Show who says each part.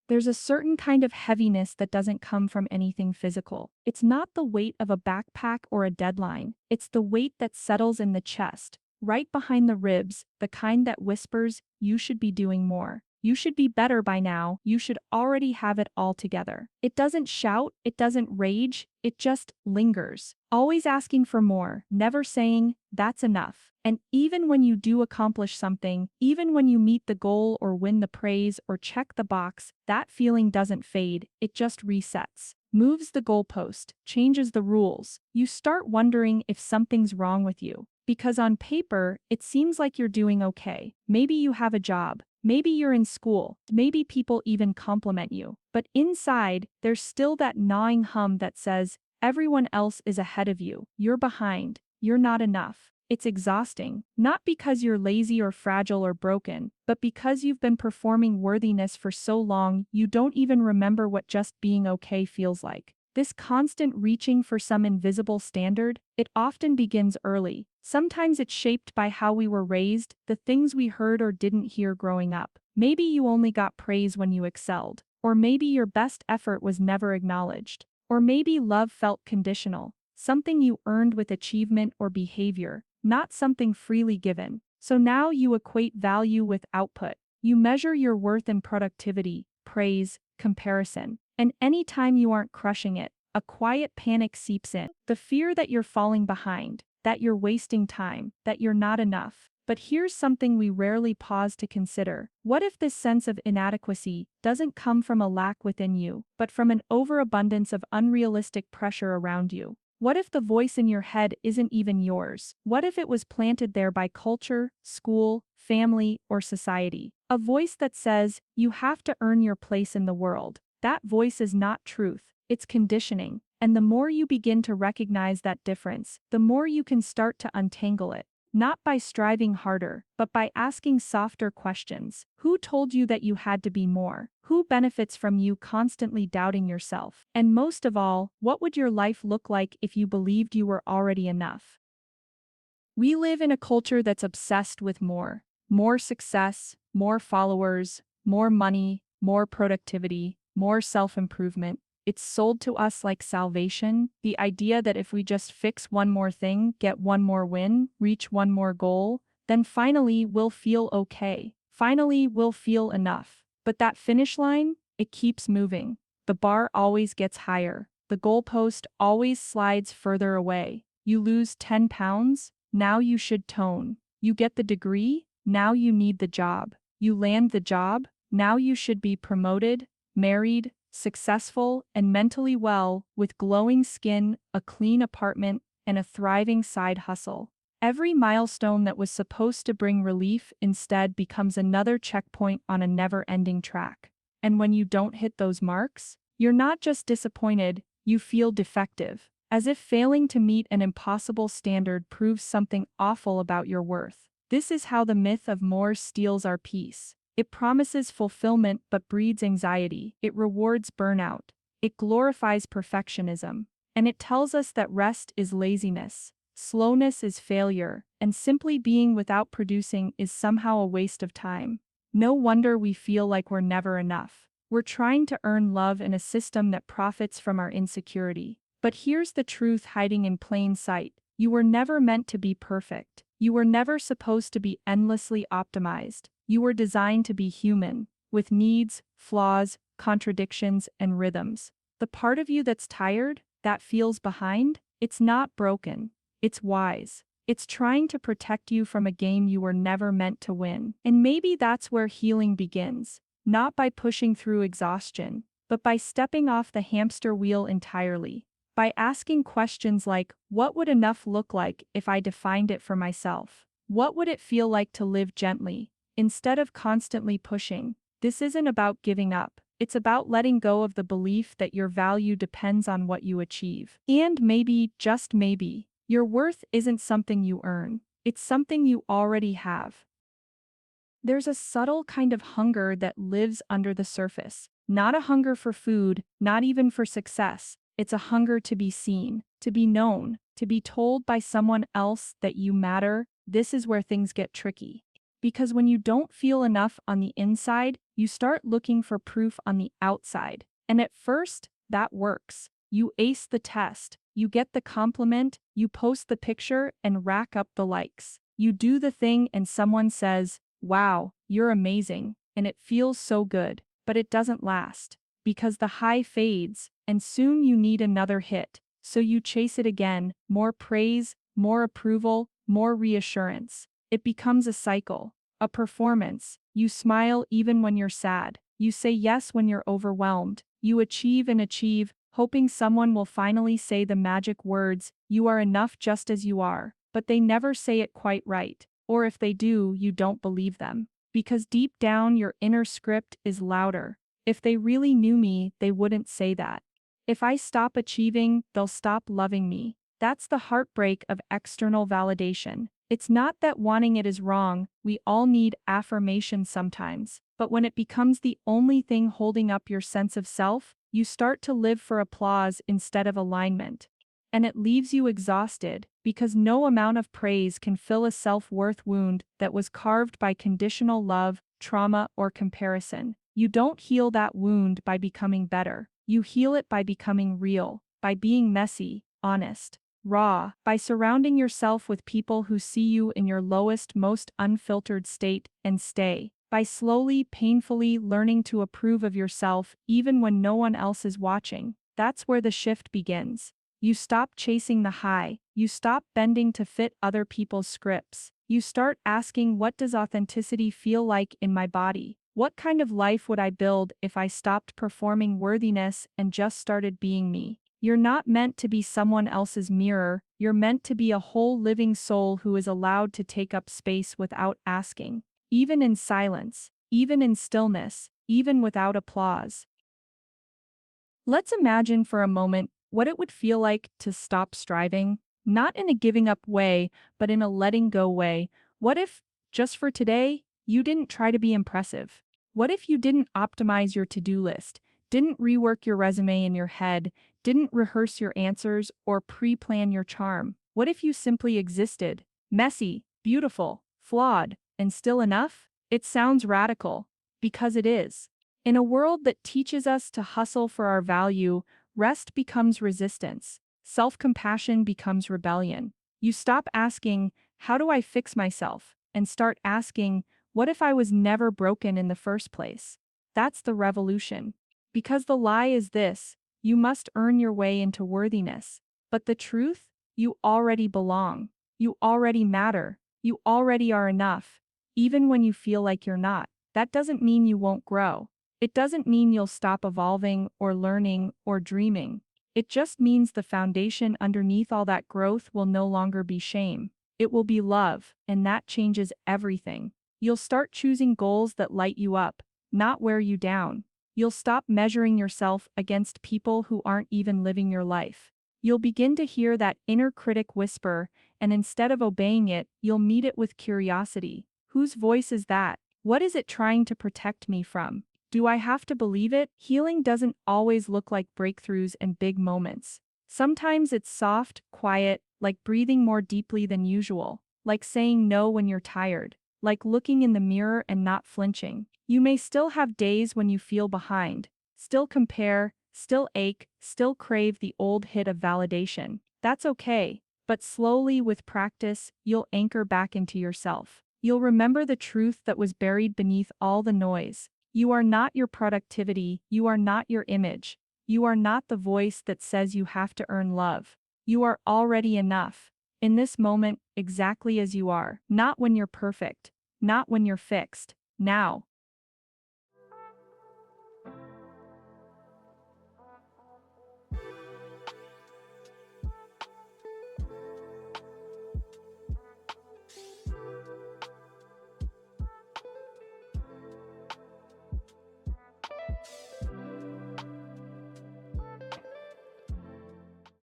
Speaker 1: There's a certain kind of heaviness that doesn't come from anything physical. It's not the weight of a backpack or a deadline. It's the weight that settles in the chest, right behind the ribs, the kind that whispers, you should be doing more. You should be better by now. You should already have it all together. It doesn't shout, it doesn't rage, it just lingers. Always asking for more, never saying, that's enough. And even when you do accomplish something, even when you meet the goal or win the praise or check the box, that feeling doesn't fade, it just resets. Moves the goalpost, changes the rules. You start wondering if something's wrong with you. Because on paper, it seems like you're doing okay. Maybe you have a job. Maybe you're in school, maybe people even compliment you. But inside, there's still that gnawing hum that says, everyone else is ahead of you, you're behind, you're not enough. It's exhausting, not because you're lazy or fragile or broken, but because you've been performing worthiness for so long you don't even remember what just being okay feels like. This constant reaching for some invisible standard, it often begins early. Sometimes it's shaped by how we were raised, the things we heard or didn't hear growing up. Maybe you only got praise when you excelled. Or maybe your best effort was never acknowledged. Or maybe love felt conditional, something you earned with achievement or behavior, not something freely given. So now you equate value with output. You measure your worth in productivity, praise, comparison. And anytime you aren't crushing it, a quiet panic seeps in. The fear that you're falling behind, that you're wasting time, that you're not enough. But here's something we rarely pause to consider. What if this sense of inadequacy doesn't come from a lack within you, but from an overabundance of unrealistic pressure around you? What if the voice in your head isn't even yours? What if it was planted there by culture, school, family, or society? A voice that says, you have to earn your place in the world. That voice is not truth, it's conditioning. And the more you begin to recognize that difference, the more you can start to untangle it. Not by striving harder, but by asking softer questions. Who told you that you had to be more? Who benefits from you constantly doubting yourself? And most of all, what would your life look like if you believed you were already enough? We live in a culture that's obsessed with more. More success, more followers, more money, more productivity, more self-improvement. It's sold to us like salvation, the idea that if we just fix one more thing, get one more win, reach one more goal, then finally we'll feel okay. Finally we'll feel enough. But that finish line, it keeps moving. The bar always gets higher. The goalpost always slides further away. You lose 10 pounds, now you should tone. You get the degree, now you need the job. You land the job, now you should be promoted, married, successful, and mentally well, with glowing skin, a clean apartment, and a thriving side hustle. Every milestone that was supposed to bring relief instead becomes another checkpoint on a never-ending track. And when you don't hit those marks, you're not just disappointed, you feel defective, as if failing to meet an impossible standard proves something awful about your worth. This is how the myth of more steals our peace. It promises fulfillment but breeds anxiety. It rewards burnout. It glorifies perfectionism. And it tells us that rest is laziness, slowness is failure, and simply being without producing is somehow a waste of time. No wonder we feel like we're never enough. We're trying to earn love in a system that profits from our insecurity. But here's the truth hiding in plain sight. You were never meant to be perfect. You were never supposed to be endlessly optimized. You were designed to be human, with needs, flaws, contradictions, and rhythms. The part of you that's tired, that feels behind, it's not broken. It's wise. It's trying to protect you from a game you were never meant to win. And maybe that's where healing begins. Not by pushing through exhaustion, but by stepping off the hamster wheel entirely. By asking questions like, what would enough look like if I defined it for myself? What would it feel like to live gently, instead of constantly pushing? This isn't about giving up. It's about letting go of the belief that your value depends on what you achieve. And maybe, just maybe, your worth isn't something you earn. It's something you already have. There's a subtle kind of hunger that lives under the surface. Not a hunger for food, not even for success. It's a hunger to be seen, to be known, to be told by someone else that you matter. This is where things get tricky. Because when you don't feel enough on the inside, You start looking for proof on the outside. And at first, that works. You ace the test. You get the compliment, you post the picture and rack up the likes. You do the thing and someone says, "Wow, you're amazing," and it feels so good. But it doesn't last. Because the high fades, and soon you need another hit. So you chase it again, more praise, more approval, more reassurance. It becomes a cycle, a performance. You smile even when you're sad. You say yes when you're overwhelmed. You achieve and achieve, hoping someone will finally say the magic words, "You are enough just as you are." But they never say it quite right. Or if they do, you don't believe them. Because deep down your inner script is louder. If they really knew me, they wouldn't say that. If I stop achieving, they'll stop loving me. That's the heartbreak of external validation. It's not that wanting it is wrong, we all need affirmation sometimes. But when it becomes the only thing holding up your sense of self, you start to live for applause instead of alignment. And it leaves you exhausted, because no amount of praise can fill a self-worth wound that was carved by conditional love, trauma, or comparison. You don't heal that wound by becoming better. You heal it by becoming real, by being messy, honest, raw, by surrounding yourself with people who see you in your lowest, most unfiltered state and stay, by slowly, painfully learning to approve of yourself even when no one else is watching. That's where the shift begins. You stop chasing the high, you stop bending to fit other people's scripts. You start asking, what does authenticity feel like in my body? What kind of life would I build if I stopped performing worthiness and just started being me? You're not meant to be someone else's mirror, you're meant to be a whole living soul who is allowed to take up space without asking. Even in silence, even in stillness, even without applause. Let's imagine for a moment what it would feel like to stop striving, not in a giving up way, but in a letting go way. What if, just for today, you didn't try to be impressive? What if you didn't optimize your to-do list, didn't rework your resume in your head, didn't rehearse your answers or pre-plan your charm? What if you simply existed, messy, beautiful, flawed, and still enough? It sounds radical, because it is. In a world that teaches us to hustle for our value, rest becomes resistance. Self-compassion becomes rebellion. You stop asking, "How do I fix myself?" and start asking, "What if I was never broken in the first place?" That's the revolution. Because the lie is this: you must earn your way into worthiness. But the truth? You already belong. You already matter. You already are enough. Even when you feel like you're not. That doesn't mean you won't grow. It doesn't mean you'll stop evolving or learning or dreaming. It just means the foundation underneath all that growth will no longer be shame. It will be love, and that changes everything. You'll start choosing goals that light you up, not wear you down. You'll stop measuring yourself against people who aren't even living your life. You'll begin to hear that inner critic whisper, and instead of obeying it, you'll meet it with curiosity. Whose voice is that? What is it trying to protect me from? Do I have to believe it? Healing doesn't always look like breakthroughs and big moments. Sometimes it's soft, quiet, like breathing more deeply than usual, like saying no when you're tired, like looking in the mirror and not flinching. You may still have days when you feel behind, still compare, still ache, still crave the old hit of validation. That's okay, but slowly with practice, you'll anchor back into yourself. You'll remember the truth that was buried beneath all the noise. You are not your productivity, you are not your image. You are not the voice that says you have to earn love. You are already enough. In this moment, exactly as you are. Not when you're perfect. Not when you're fixed. Now.